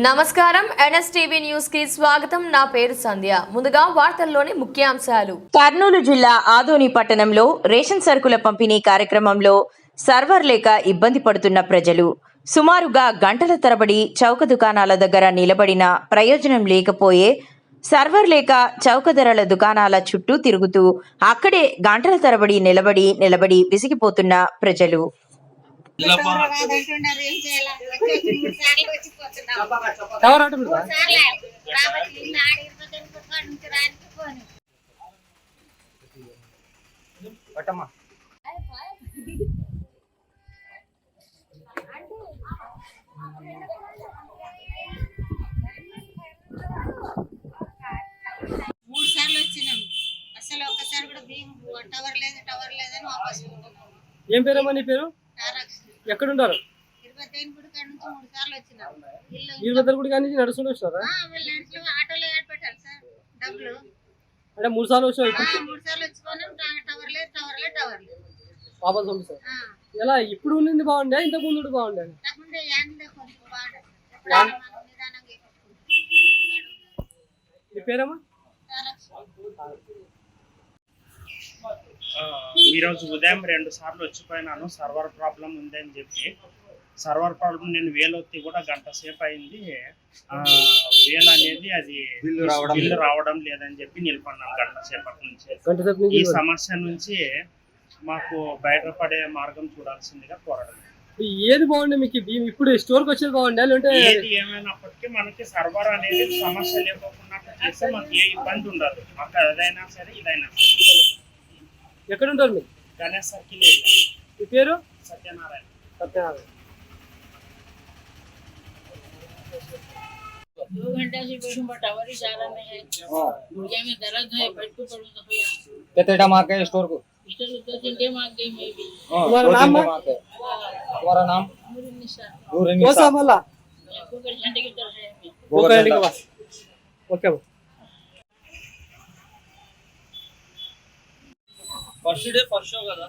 నమస్కారం NSTV news కి స్వాగతం. నా పేరు సంధ్య. ముందుగా వార్తల్లోని ముఖ్యాంశాలు. కర్నూలు జిల్లా ఆదోని పట్టణంలో రేషన్ సరుకుల పంపిణీ కార్యక్రమంలో సర్వర్ లేక ఇబ్బంది పడుతున్న ప్రజలు సుమారుగా గంటల తరబడి చౌక దుకాణాల దగ్గర నిలబడిన ప్రయోజనం లేకపోయే సర్వర్ లేక చౌక ధరల దుకాణాల చుట్టూ తిరుగుతూ అక్కడే గంటల తరబడి నిలబడి విసిగిపోతున్న ప్రజలు. మూడు సార్లు వచ్చినాం. అసలు ఒక్కసారి కూడా బియ్యం టవర్ లేదని వాపస్ పోతున్నాం. ఏం పేరమ్మా నీ పేరు? ఎక్కడ ఉంటారు? గుడి కాడ నుంచి మూడు సార్లు వచ్చినాం. వీరభద్ర గుడి కాడ నుంచి నడుచుకుంటూ వస్తారా? ఆటోలో ఏర్పెట్టారు సార్ డబ్బులు. అంటే మూడు సార్లు వచ్చావు? మూడు సార్లు వచ్చుకున్నాం. టవర్ లేదు. వాపస్ పంపిస్తారు. ఎలా ఇప్పుడు ఉన్నది బాగుండే, ఇంతకు ముందు బాగుండే? నీ పేరమ్మా? ఈరోజు ఉదయం 2 సార్లు వచ్చిపోయినాను. సర్వర్ ప్రాబ్లం ఉందని చెప్పి సర్వర్ ప్రాబ్లం నేను వేలొత్తి కూడా గంట సేపు అయింది. వేలు అనేది అది బిల్లు రావడం లేదని చెప్పి నిలబడినాను గంట సేపటి నుంచి. ఈ సమస్య నుంచి మాకు బయటపడే మార్గం చూడాల్సిందిగా కోరడం. ఏది బాగుండే మీకు? ఇప్పుడు స్టోర్కి వచ్చేది బాగుండే లేదంటే ఏది ఏమైనప్పటికీ మనకి సర్వర్ అనేది సమస్య లేకుండా చేస్తే మాకు ఏ ఇబ్బంది ఉండదు. మాకు అదైనా సరే ఇదైనా సరే. ఎక్కడ ఉంటారు మీరు? Ganesh circle area. మీ పేరు? సత్యనారాయణ. 2 घंटा से बैठूं टावर ही जा रहा है। गुड़िया में दर्द है, बेड पे पड़ूं तो भैया कितने मार के स्टोर को? स्टोर को 2 घंटे मार गई मैं भी। तुम्हारा नाम? तुम्हारा नाम? कौन सा वाला? को घंटे की तरफ है मैं। वो करने के बाद okay first day first show కదా.